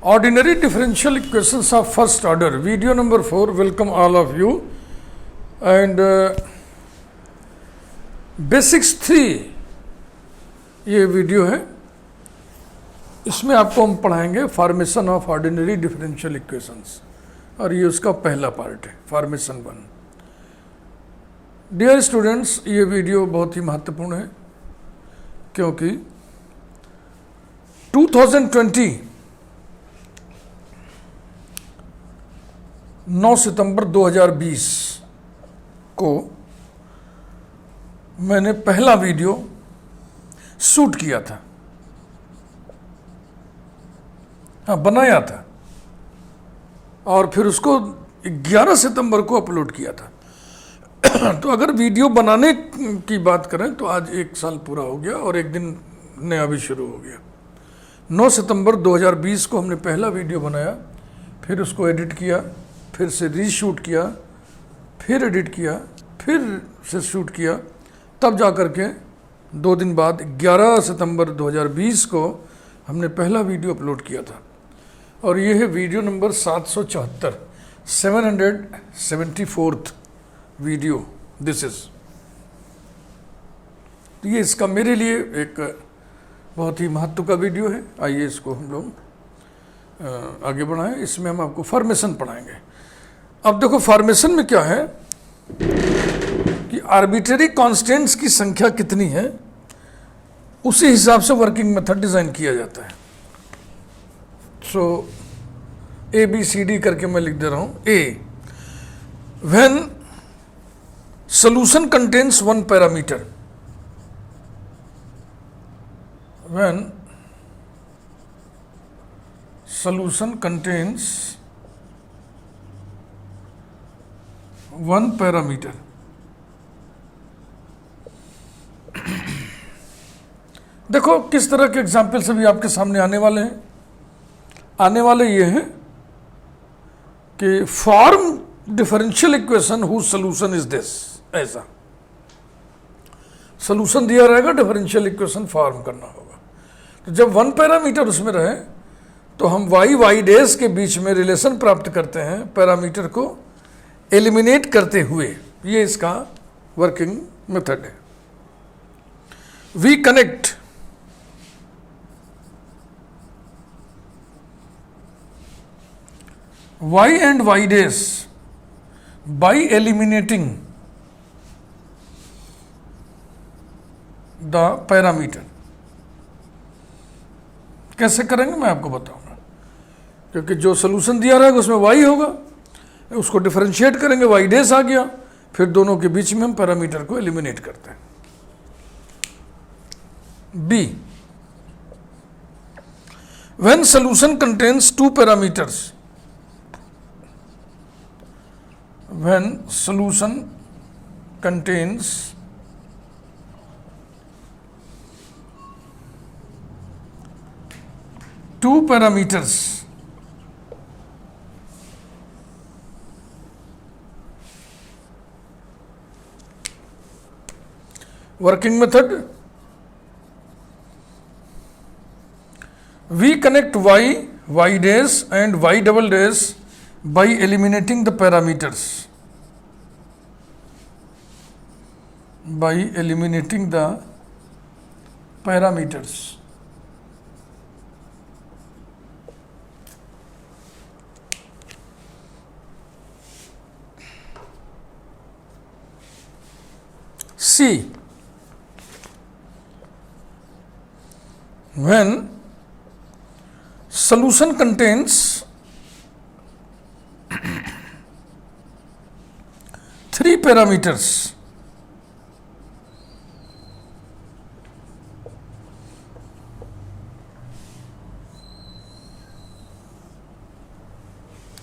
Ordinary differential equations of first order, video number 4. Welcome all of you. And basics 3 ये video है. इसमें आपको हम पढ़ाएंगे formation of ordinary differential equations और ये उसका पहला पार्ट है, फॉर्मेशन 1. डियर स्टूडेंट्स, ये वीडियो बहुत ही महत्वपूर्ण है क्योंकि 2020 9 सितंबर 2020 को मैंने पहला वीडियो शूट किया था, बनाया था और फिर उसको 11 सितंबर को अपलोड किया था. तो अगर वीडियो बनाने की बात करें तो आज 1 साल पूरा हो गया और एक दिन नया भी शुरू हो गया. 9 सितंबर 2020 को हमने पहला वीडियो बनाया, फिर उसको एडिट किया, फिर से रीशूट किया, फिर एडिट किया, फिर से शूट किया, तब जा कर के 2 दिन बाद 11 सितंबर 2020 को हमने पहला वीडियो अपलोड किया था. और ये है video number 774, 774th video this is. तो ये इसका मेरे लिए एक बहुत ही महत्व का वीडियो है. आइए इसको हम लोग आगे बढ़ाएं. इसमें हम आपको फॉर्मेशन पढ़ाएंगे. अब देखो फॉर्मेशन में क्या है कि आर्बिट्रेरी कांस्टेंट्स की संख्या कितनी है उसी हिसाब से वर्किंग मेथड डिजाइन किया जाता है. सो ABCD करके मैं लिख दे रहा हूं. A, when solution contains one parameter, when solution contains one parameter, देखो किस तरह के एग्जाम्पल से भी आपके सामने आने वाले हैं. आने वाले ये हैं कि form differential equation whose solution is this. ऐसा सोल्यूशन दिया रहेगा, डिफरेंशियल इक्वेशन फॉर्म करना होगा. तो जब 1 पैरामीटर उसमें रहे तो हम y डैश के बीच में रिलेशन प्राप्त करते हैं पैरामीटर को एलिमिनेट करते हुए. ये इसका वर्किंग मेथड है. We connect y and y dash by eliminating the parameter. कैसे करेंगे मैं आपको बताऊंगा, क्योंकि जो सोल्यूशन दिया रहेगा उसमें y होगा, उसको डिफरेंशिएट करेंगे, y डैश आ गया, फिर दोनों के बीच में हम पैरामीटर को एलिमिनेट करते हैं. B, when solution contains 2 parameters, when solution contains two parameters, working method, we connect y dash and y double dash by eliminating the parameters, by eliminating the parameters. C, when solution contains 3 parameters,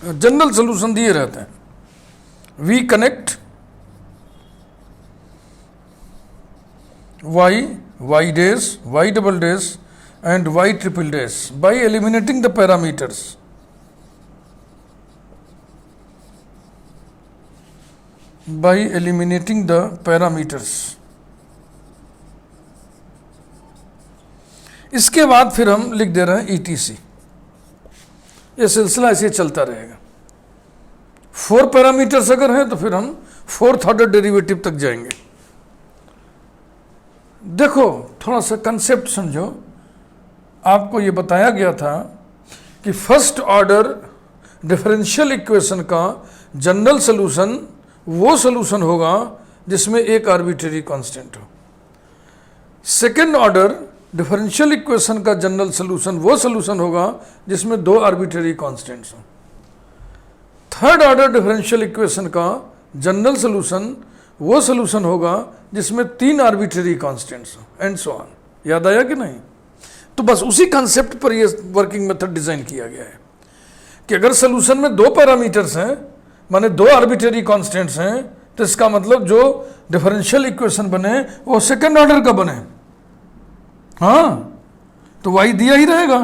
general solution दिए रहते हैं. We connect y dash, y double dash and y triple dash by eliminating the parameters. By eliminating the parameters. इसके बाद फिर हम लिख दे रहे हैं ETC. ये सिलसिला ऐसे चलता रहेगा। 4 पैरामीटर्स अगर हैं तो फिर हम 4th ऑर्डर डेरिवेटिव तक जाएंगे। देखो थोड़ा सा कंसेप्ट समझो। आपको ये बताया गया था कि फर्स्ट ऑर्डर डिफरेंशियल इक्वेशन का जनरल सोल्यूशन वो सोल्यूशन होगा जिसमें एक आर्बिट्रेरी कांस्टेंट हो। सेकेंड ऑर्डर डिफरेंशियल इक्वेशन का जनरल सोल्यूशन वो सोल्यूशन होगा जिसमें 2 आर्बिट्रेरी कांस्टेंट्स हो। थर्ड ऑर्डर डिफरेंशियल इक्वेशन का जनरल सोल्यूशन वो सोल्यूशन होगा जिसमें 3 आर्बिट्रेरी कांस्टेंट्स हो, एंड सो ऑन। याद आया कि नहीं? तो बस उसी कंसेप्ट पर ये वर्किंग मेथड डिजाइन किया गया है कि अगर सोल्यूशन में 2 पैरामीटर्स हैं, माने 2 आर्बिट्रेरी कांस्टेंट्स हैं, तो इसका मतलब जो डिफरेंशियल इक्वेशन बने वो सेकेंड ऑर्डर का बने। हाँ, तो y दिया ही रहेगा,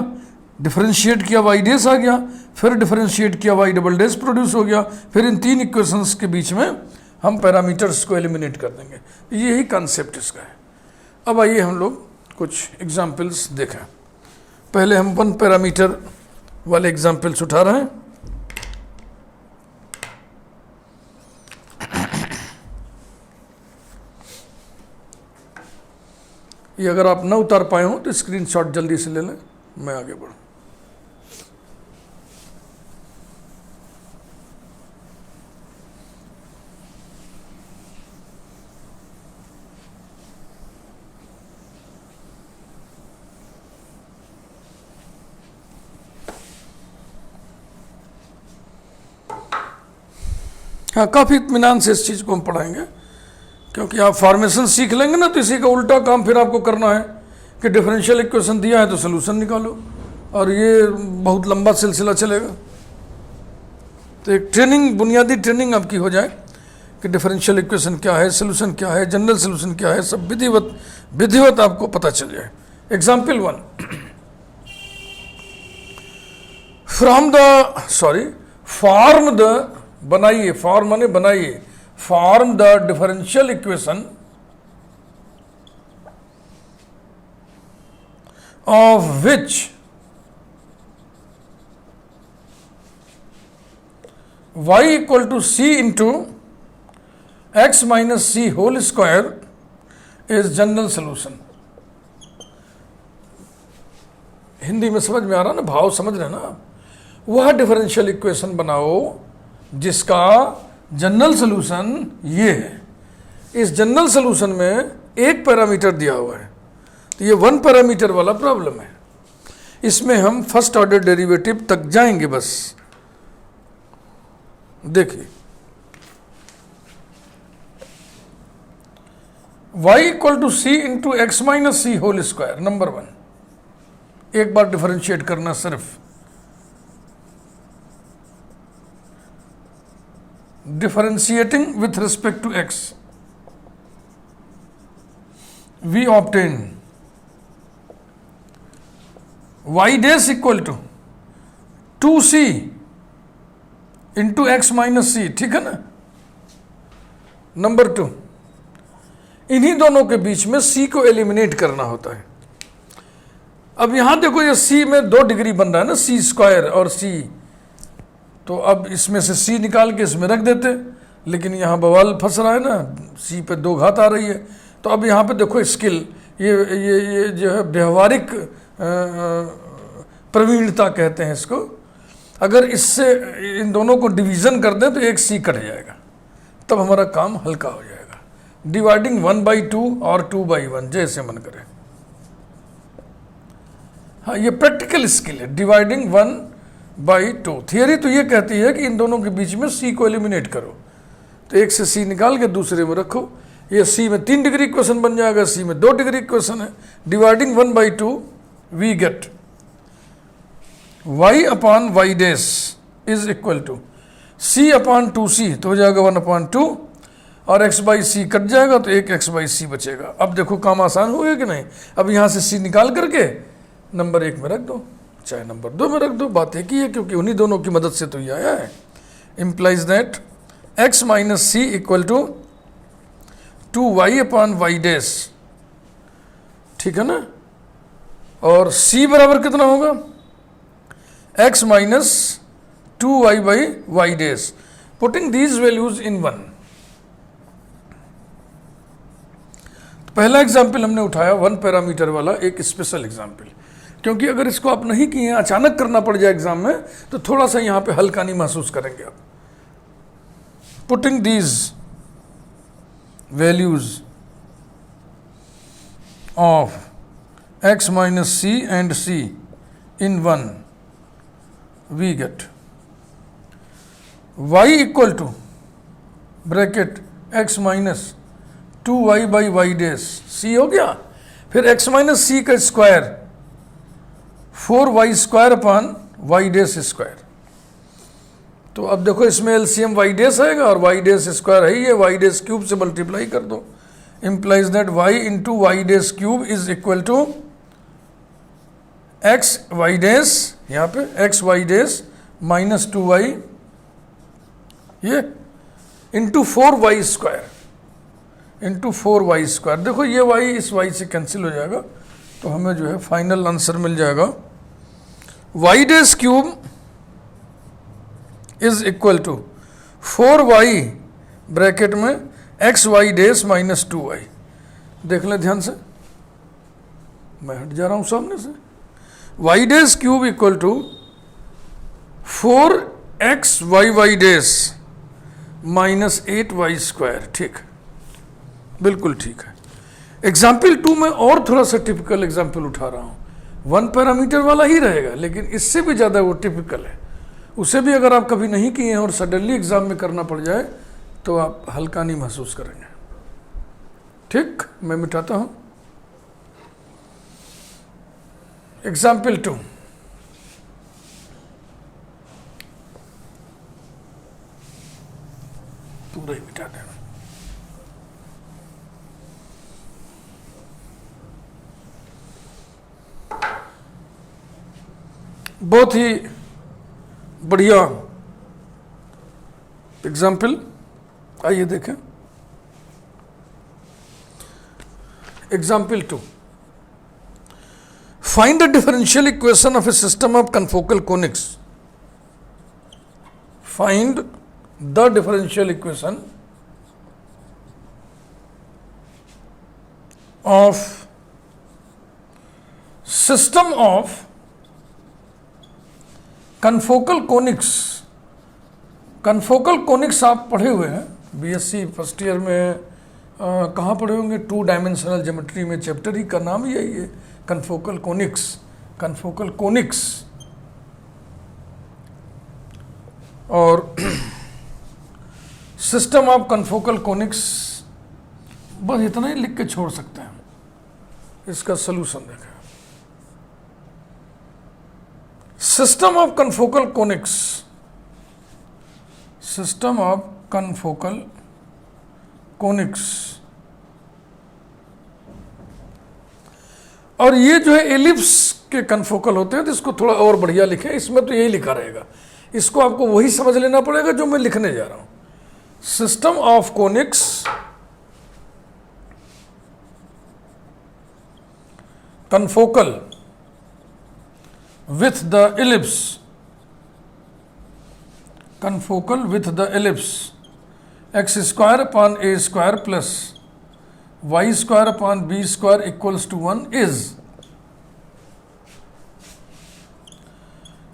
डिफरेंशिएट किया y डेस आ गया, फिर डिफरेंशिएट किया y डबल डेस प्रोड्यूस हो गया, फिर इन 3 इक्वेशंस के बीच में हम पैरामीटर्स को एलिमिनेट कर देंगे। यही कॉन्सेप्ट इसका है। अब आइए हम लोग कुछ एग्जाम्पल्स देखें। पहले हम 1 पैरामीटर वाले एग्जाम्पल्स उठा रहे हैं। ये अगर आप न उतार पाए हो तो स्क्रीनशॉट जल्दी से ले लें, मैं आगे बढ़ूं। हाँ, काफ़ी इत्मीनान से इस चीज़ को हम पढ़ाएंगे, क्योंकि आप फॉर्मेशन सीख लेंगे ना तो इसी का उल्टा काम फिर आपको करना है कि डिफरेंशियल इक्वेशन दिया है तो सोल्यूशन निकालो, और ये बहुत लंबा सिलसिला चलेगा। तो एक ट्रेनिंग, बुनियादी ट्रेनिंग आपकी हो जाए कि डिफरेंशियल इक्वेशन क्या है, सोल्यूशन क्या है, जनरल सोल्यूशन क्या है, सब विधिवत आपको पता चल जाए। एग्जाम्पल 1, फॉर्म द, बनाइए, फॉर्म माने बनाइए, form the differential equation of which y equal to c into x minus c whole square is general solution. Hindi में समझ में आ रहा ना, भाव समझ रहे ना? वह डिफरेंशियल इक्वेशन बनाओ जिसका जनरल सोल्यूशन ये है। इस जनरल सोल्यूशन में एक पैरामीटर दिया हुआ है, तो ये 1 पैरामीटर वाला प्रॉब्लम है। इसमें हम फर्स्ट ऑर्डर डेरिवेटिव तक जाएंगे। बस देखिए, y equal to c into x minus c whole square, number 1। एक बार डिफरेंशिएट करना सिर्फ, differentiating with respect to x, we obtain y dash equal to 2c into x minus c, ठीक है ना? नंबर 2, इन्हीं दोनों के बीच में c को एलिमिनेट करना होता है। अब यहां देखो, ये c में 2 डिग्री बन रहा है ना, c स्क्वायर और c, तो अब इसमें से c निकाल के इसमें रख देते, लेकिन यहाँ बवाल फंस रहा है ना, c पे 2 घात आ रही है। तो अब यहाँ पे देखो स्किल, ये जो है व्यवहारिक प्रवीणता कहते हैं इसको। अगर इससे इन दोनों को डिवीज़न कर दें तो एक c कट जाएगा, तब हमारा काम हल्का हो जाएगा। डिवाइडिंग 1/2 और 2/1, जैसे मन करे। हाँ, ये प्रैक्टिकल स्किल है, डिवाइडिंग 1/2। थियरी तो ये कहती है कि इन दोनों के बीच में c को एलिमिनेट करो, तो एक से c निकाल के दूसरे में रखो। ये c में 3 डिग्री इक्वेशन बन जाएगा, c में 2 डिग्री इक्वेशन है। Dividing 1/2 we get y upon y dash is equal to c upon 2c, तो हो जाएगा 1/2, और x/c कट जाएगा तो एक x/c बचेगा। अब देखो काम आसान हो गया कि नहीं? अब यहाँ से c निकाल करके नंबर 1 में रख दो, चाहे नंबर 2 में रख दो, बात एक ही है, क्योंकि उन्हीं दोनों की मदद से तो ये आया है। Implies that x minus c equal to 2y upon y dash, ठीक है ना? और c बराबर कितना होगा? x minus 2y by y dash. Putting these values in 1. पहला एग्जाम्पल हमने उठाया 1 पैरामीटर वाला, एक स्पेशल एग्जाम्पल, क्योंकि अगर इसको आप नहीं किए, अचानक करना पड़ जाए एग्जाम में, तो थोड़ा सा यहाँ पे हल्का नहीं महसूस करेंगे आप. Putting these values of x minus c and c in 1, we get y equal to bracket x minus 2y by y dash, c हो गया, फिर x minus c का square 4y square upon y dash square. तो अब देखो इसमें LCM y dash आएगा और y dash स्क्वायर है, ये y dash क्यूब से मल्टीप्लाई कर दो. implies that y into y dash cube is equal to x y dash, यहाँ पे x y dash minus 2y ये into 4y square into 4y square. देखो ये y इस y से कैंसिल हो जाएगा, तो हमें जो है फाइनल आंसर मिल जाएगा y dash cube is equal to 4y bracket में x y dash minus 2y. देख लें ध्यान से, मैं हट जा रहा हूं सामने से. y dash cube equal to 4x y dash minus 8y square. ठीक, बिल्कुल ठीक है. एग्जाम्पल 2 में और थोड़ा सा टिपिकल एग्जाम्पल उठा रहा हूं, 1 पैरामीटर वाला ही रहेगा, लेकिन इससे भी ज़्यादा वो टिपिकल है. उसे भी अगर आप कभी नहीं किए हैं और सडनली एग्जाम में करना पड़ जाए, तो आप हल्का नहीं महसूस करेंगे. ठीक, मैं मिटाता हूं. एग्जाम्पल 2, पूरा ही मिटा देना. बहुत ही बढ़िया एग्जाम्पल, आइए देखें. Example 2, find the differential equation of A system of confocal conics. Find the differential equation of system of confocal conics. Confocal conics आप पढ़े हुए हैं बीएससी फर्स्ट ईयर में, कहाँ पढ़े होंगे, 2 डायमेंशनल ज्योमेट्री में, चैप्टर ही का नाम ही यही है, कन्फोकल कोनिक्स. कन्फोकल कोनिक्स और सिस्टम ऑफ कन्फोकल कोनिक्स, बस इतना ही लिख के छोड़ सकते हैं. इसका सलूशन देखें. System of confocal conics, system of confocal conics, और ये जो है एलिप्स के कन्फोकल होते हैं, तो इसको थोड़ा और बढ़िया लिखें. इसमें तो यही लिखा रहेगा, इसको आपको वही समझ लेना पड़ेगा जो मैं लिखने जा रहा हूं. System of conics confocal with the ellipse, confocal with the ellipse, x square upon a square plus y square upon b square equals to 1 is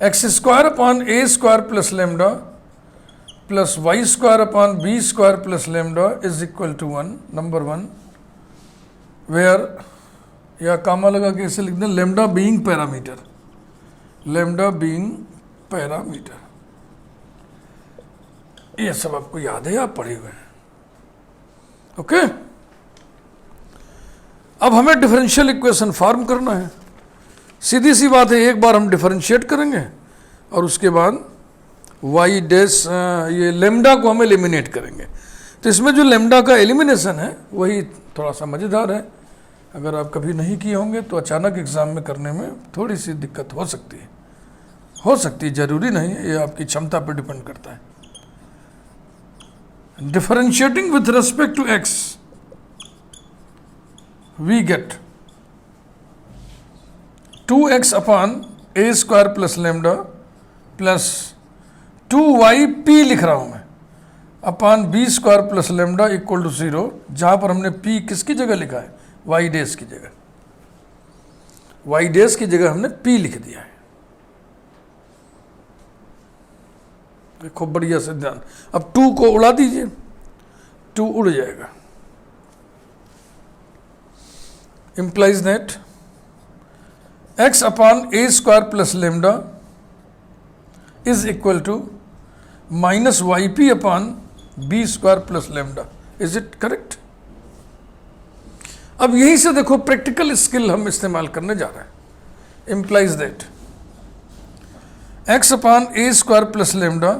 x square upon a square plus lambda plus y square upon b square plus lambda is equal to 1. Number 1, where या कामा लगा के इसे लिख दें, lambda being parameter, lambda being parameter. ये सब आपको याद है, आप पढ़े हुए हैं. ओके, अब हमें डिफरेंशियल इक्वेशन फॉर्म करना है. सीधी सी बात है, एक बार हम डिफरेंशिएट करेंगे और उसके बाद वाई डैश ये लैम्डा को हम एलिमिनेट करेंगे. तो इसमें जो लैम्डा का एलिमिनेशन है वही थोड़ा सा मज़ेदार है. अगर आप कभी नहीं किए होंगे तो अचानक एग्जाम में करने में थोड़ी सी दिक्कत हो सकती है, जरूरी नहीं है, ये आपकी क्षमता पर डिपेंड करता है. Differentiating with respect to x we get 2x upon a square plus lambda plus 2yp लिख रहा हूं मैं upon b square plus lambda equal to 0, जहां पर हमने p किसकी जगह लिखा है, y डैश की जगह, y डैश की जगह हमने p लिख दिया है। खूब बढ़िया से ध्यान, अब 2 को उड़ा दीजिए, 2 उड़ जाएगा। implies that x upon a square plus lambda is equal to minus yp upon b square plus lambda. Is it correct? अब यहीं से देखो प्रैक्टिकल स्किल हम इस्तेमाल करने जा रहे हैं। implies that x upon a square plus lambda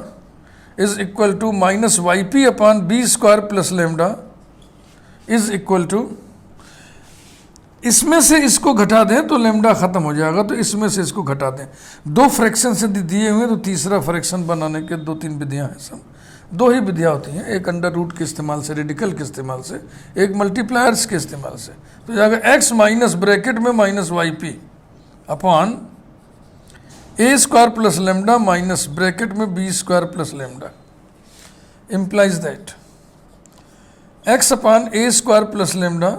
is equal to minus yp upon b square plus lambda is equal to, इसमें से इसको घटा दें तो लेमडा खत्म हो जाएगा, तो इसमें से इसको घटा दें। 2 फ्रैक्शन से दिए हुए तो तीसरा फ्रैक्शन बनाने के 2-3 विधियां हैं, सब 2 ही विधियां होती हैं, एक अंडर रूट के इस्तेमाल से, रेडिकल के इस्तेमाल से, एक मल्टीप्लायर्स के इस्तेमाल से। तो जाएगा x माइनस ब्रैकेट में minus yp upon a square plus lambda minus bracket में b square plus lambda, implies that x upon a square plus lambda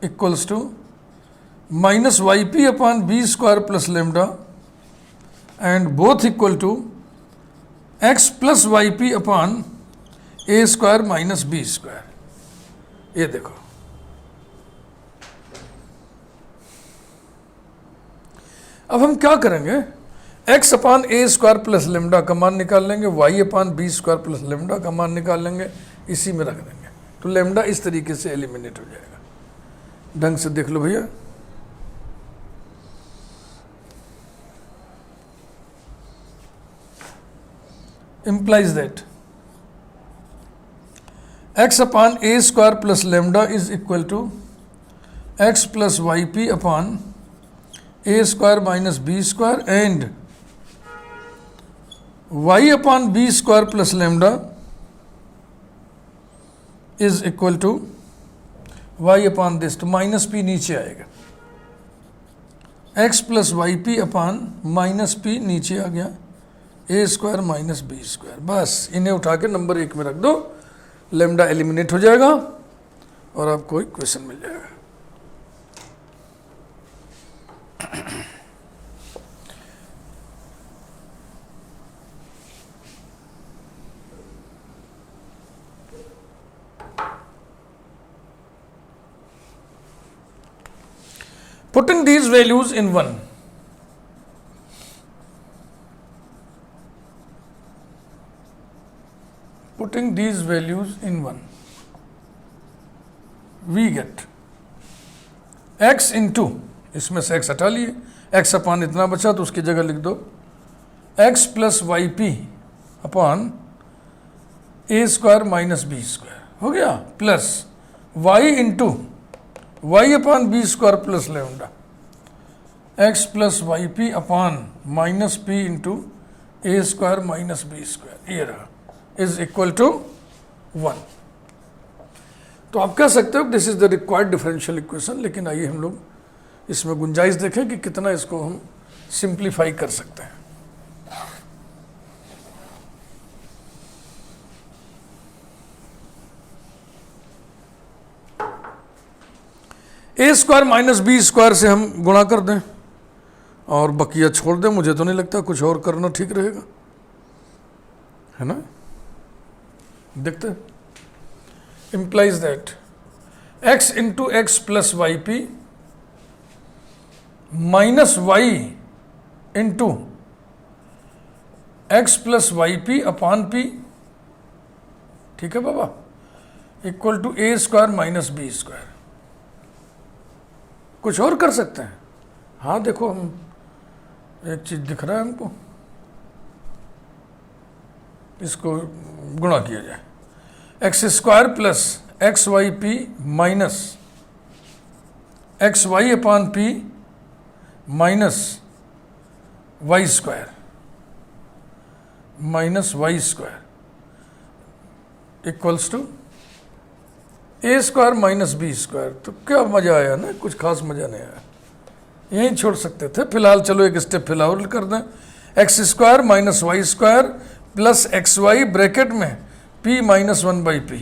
equals to minus yp upon b square plus lambda and both equal to x plus yp upon a square minus b square। ये देखो, अब हम क्या करेंगे, x upon a square plus lambda का मान निकाल लेंगे, y upon b square plus lambda का मान निकाल लेंगे, इसी में रख देंगे, तो लेमडा इस तरीके से एलिमिनेट हो जाएगा। ढंग से देख लो भैया, implies that x upon a square plus lambda is equal to x plus yp upon a square minus b square and y upon b square plus lambda is equal to y upon this, तो minus p नीचे आएगा, x plus yp upon minus p नीचे आ गया, ए square minus b square, बस इन्हें उठा के number 1 में रख दो, लेमडा एलिमिनेट हो जाएगा और आपको एक क्वेश्चन मिल जाएगा। Putting these values in 1, putting these values in 1, we get x into, इसमें से x हटा लिए, x अपान इतना बचा तो उसकी जगह लिख दो x plus yp upon a square minus b square, हो गया, plus y into y upon b square plus lambda, x plus yp upon minus p into a square minus b square, ये रहा, इज इक्वल टू 1। तो आप कह सकते हो this is the required differential equation, लेकिन आइए हम लोग इसमें गुंजाइश देखें कि कितना इसको हम सिंप्लीफाई कर सकते हैं। ए स्क्वायर माइनस बी स्क्वायर से हम गुणा कर दें और बकिया छोड़ दें, मुझे तो नहीं लगता कुछ और करना ठीक रहेगा, है ना। देखते हैं, implies that x into x plus yp minus y into x plus yp upon p, ठीक है बाबा, equal to a square minus b square. कुछ और कर सकते हैं, हाँ देखो, हम एक चीज दिख रहा है हमको, इसको गुणा किया जाए, x square plus x y p minus x y upon p minus y square minus y square equals to a square minus b square. तो क्या मजा आया ना, कुछ खास मजा नहीं आया, यहीं छोड़ सकते थे। फिलहाल चलो एक स्टेप फिलहाल कर दें, x square minus y square plus x y bracket में p minus 1/p,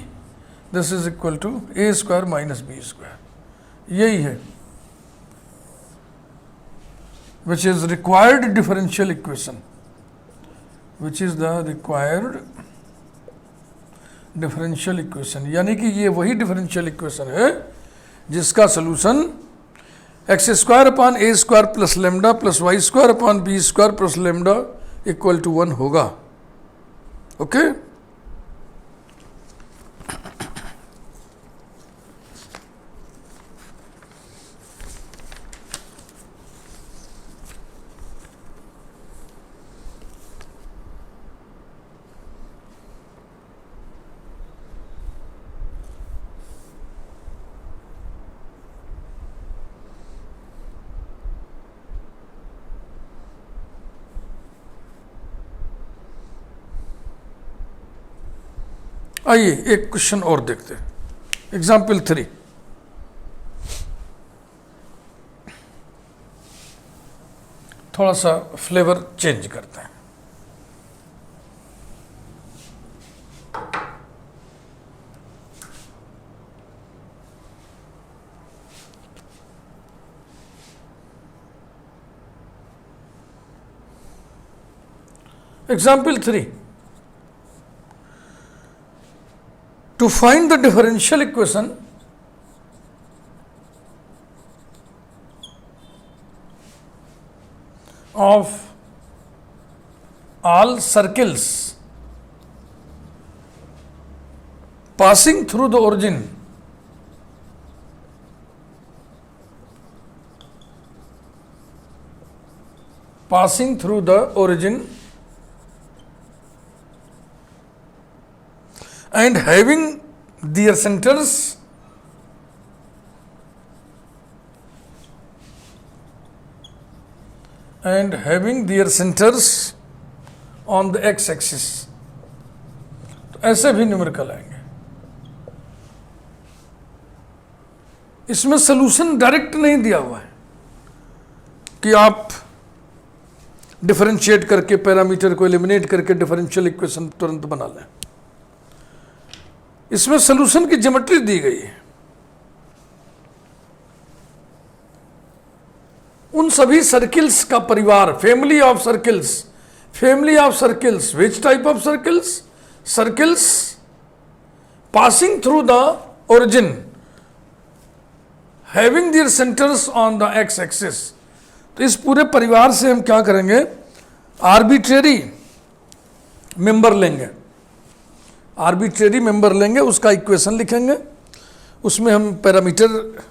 this is equal to a square minus b square. यही है which is required differential equation, which is the required differential equation, यानी कि ये वही differential equation है जिसका solution x square upon a square plus lambda plus y square upon b square plus lambda equal to 1 होगा। Okay आइए एक question और देखते हैं, एग्जाम्पल 3। थोड़ा सा फ्लेवर चेंज करते हैं। Example 3, to find the differential equation of all circles passing through the origin and having their centers on the x axis, तो ऐसे भी न्यूमेरिकल आएंगे। इसमें सोल्यूशन डायरेक्ट नहीं दिया हुआ है कि आप डिफरेंशिएट करके पैरामीटर को एलिमिनेट करके डिफरेंशियल इक्वेशन तुरंत बना लें। इसमें सोल्यूशन की ज्योमेट्री दी गई है। उन सभी सर्किल्स का परिवार, family of circles, which type of circles passing through the origin having their centres on the x axis. तो इस पूरे परिवार से हम क्या करेंगे, आर्बिट्रेरी मेंबर लेंगे, उसका इक्वेशन लिखेंगे, उसमें हम पैरामीटर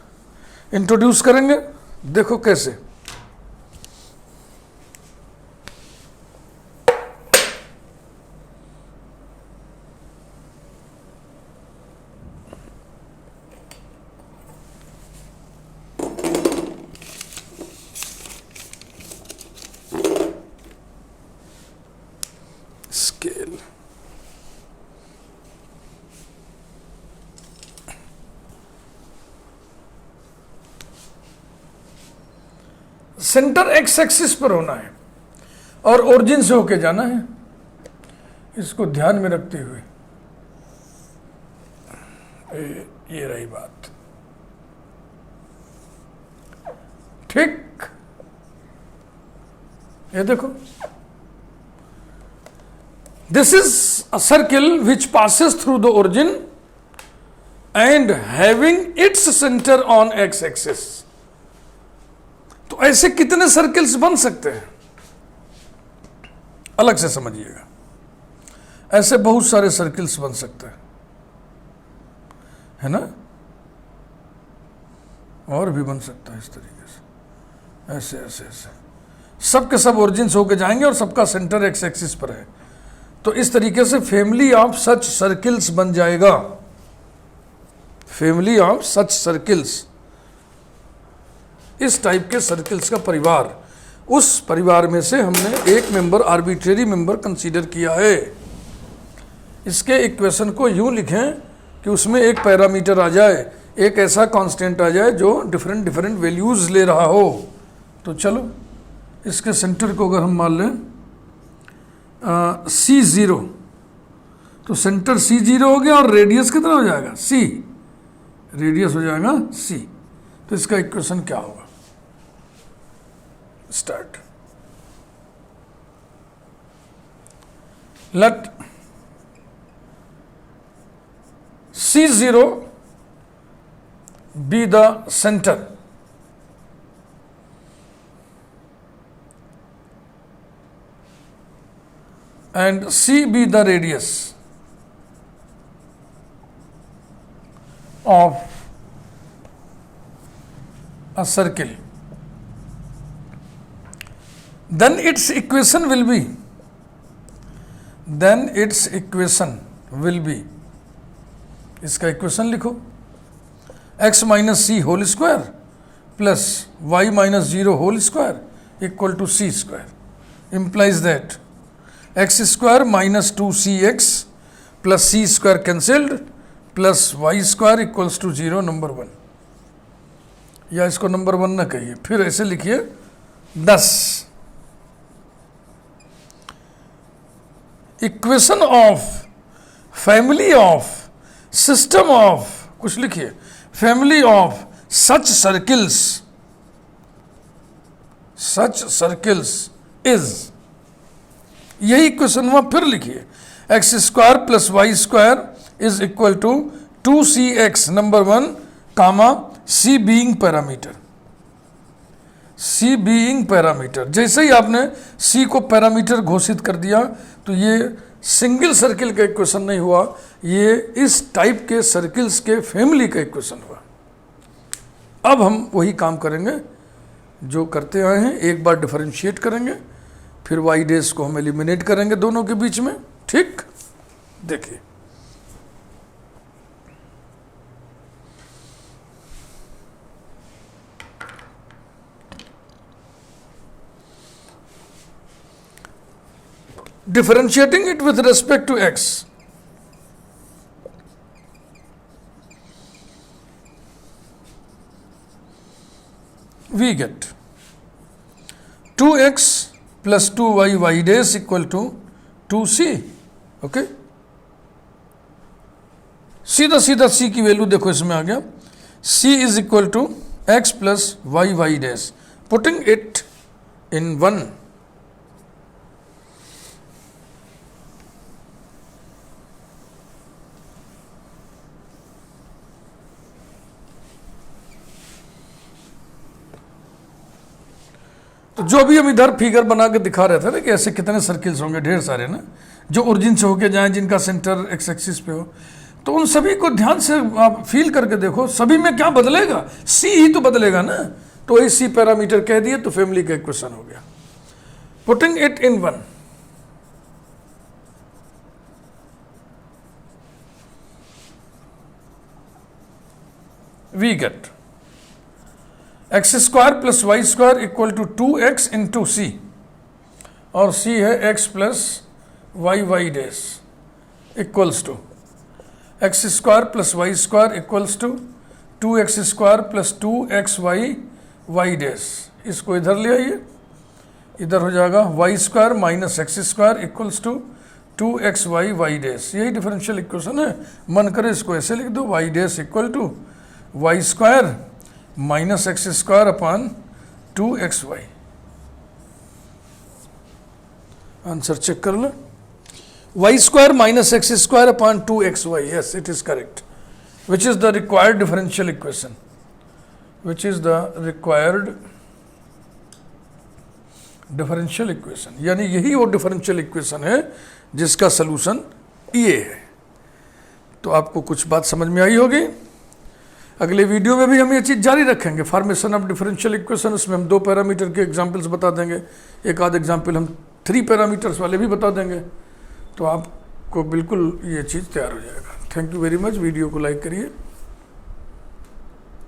इंट्रोड्यूस करेंगे। देखो कैसे, स्केल सेंटर एक्स एक्सिस पर होना है और ओरिजिन से होके जाना है। इसको ध्यान में रखते हुए ये रही बात, ठीक। ये देखो, this is a circle which passes through the origin and having its centre on x axis. तो ऐसे कितने सर्किल्स बन सकते हैं, अलग से समझिएगा। ऐसे बहुत सारे सर्किल्स बन सकते हैं, है ना, और भी बन सकता है इस तरीके से, ऐसे ऐसे ऐसे सब के सब ओरिजिन से होके जाएंगे और सबका सेंटर एक्स एक्सिस पर है। तो इस तरीके से फैमिली ऑफ सच सर्किल्स बन जाएगा, फैमिली ऑफ सच सर्किल्स, इस टाइप के सर्किल्स का परिवार। उस परिवार में से हमने एक मेंबर, आर्बिट्रेरी मेंबर कंसीडर किया है। इसके इक्वेशन को यूं लिखें कि उसमें एक पैरामीटर आ जाए, एक ऐसा कांस्टेंट आ जाए जो डिफरेंट वैल्यूज ले रहा हो। तो चलो इसके सेंटर को अगर हम मान लें C0, तो सेंटर C0 हो गया और रेडियस कितना हो जाएगा C, रेडियस हो जाएगा C। तो इसका इक्वेशन क्या होगा? Start. Let C0 be the center and C be the radius of a circle, then its equation will be, इसका इक्वेशन लिखो, x minus c whole square plus y minus 0 whole square equal to c square, implies that x square minus 2cx plus c square cancelled plus y square equals to 0, number 1। या इसको number 1 ना कहिए, फिर ऐसे लिखिए 10। Equation of family of system of, कुछ लिखिए, family of such circles is, यही इक्वेशन हुआ। फिर लिखिए x square plus y square is equal to 2cx, number 1, comma c being parameter, c being parameter. जैसे ही आपने c को पैरामीटर घोषित कर दिया तो ये सिंगल सर्किल का इक्वेशन नहीं हुआ, ये इस टाइप के सर्किल्स के फैमिली का इक्वेशन हुआ। अब हम वही काम करेंगे जो करते आए हैं, एक बार डिफरेंशिएट करेंगे, फिर वाई डेज को हम एलिमिनेट करेंगे दोनों के बीच में। ठीक, देखिए differentiating it with respect to x, we get 2x plus 2y y dash equal to 2c। Okay, सीधा सीधा c की वैल्यू देखो इसमें आ गया, c is equal to x plus y y dash, putting it in 1। तो जो भी हम इधर फिगर बना के दिखा रहे थे ना कि ऐसे कितने सर्किल्स होंगे, ढेर सारे ना, जो ओरिजिन से होके जाएं, जिनका सेंटर एक्स एक्सिस पे हो, तो उन सभी को ध्यान से आप फील करके देखो, सभी में क्या बदलेगा, सी ही तो बदलेगा ना। तो वही सी पैरामीटर कह दिए तो फैमिली का इक्वेशन हो गया। Putting it in 1, we get x square plus y square equal to 2x into c, और c है x plus y y dash equals to x square plus y square equals to 2x square plus 2xy y dash. इसको इधर ले आइए, इधर हो जाएगा y square minus x square equals to 2xy y dash. यही differential equation है, मन करे इसको ऐसे लिख दो, Y dash equal to y square minus x square upon 2xy। Answer check कर लो, y square minus x square upon 2xy, yes it is correct, which is the required differential equation, which is the required differential equation। यानी यही वो differential equation है जिसका solution ये है। तो आपको कुछ बात समझ में आई होगी। अगले वीडियो में भी हम ये चीज़ जारी रखेंगे, फॉर्मेशन ऑफ डिफरेंशियल इक्वेशन। उसमें हम 2 पैरामीटर के एग्जांपल्स बता देंगे, एक आध एग्जांपल हम 3 पैरामीटर्स वाले भी बता देंगे, तो आपको बिल्कुल ये चीज़ तैयार हो जाएगा। Thank you very much. Video को लाइक करिए।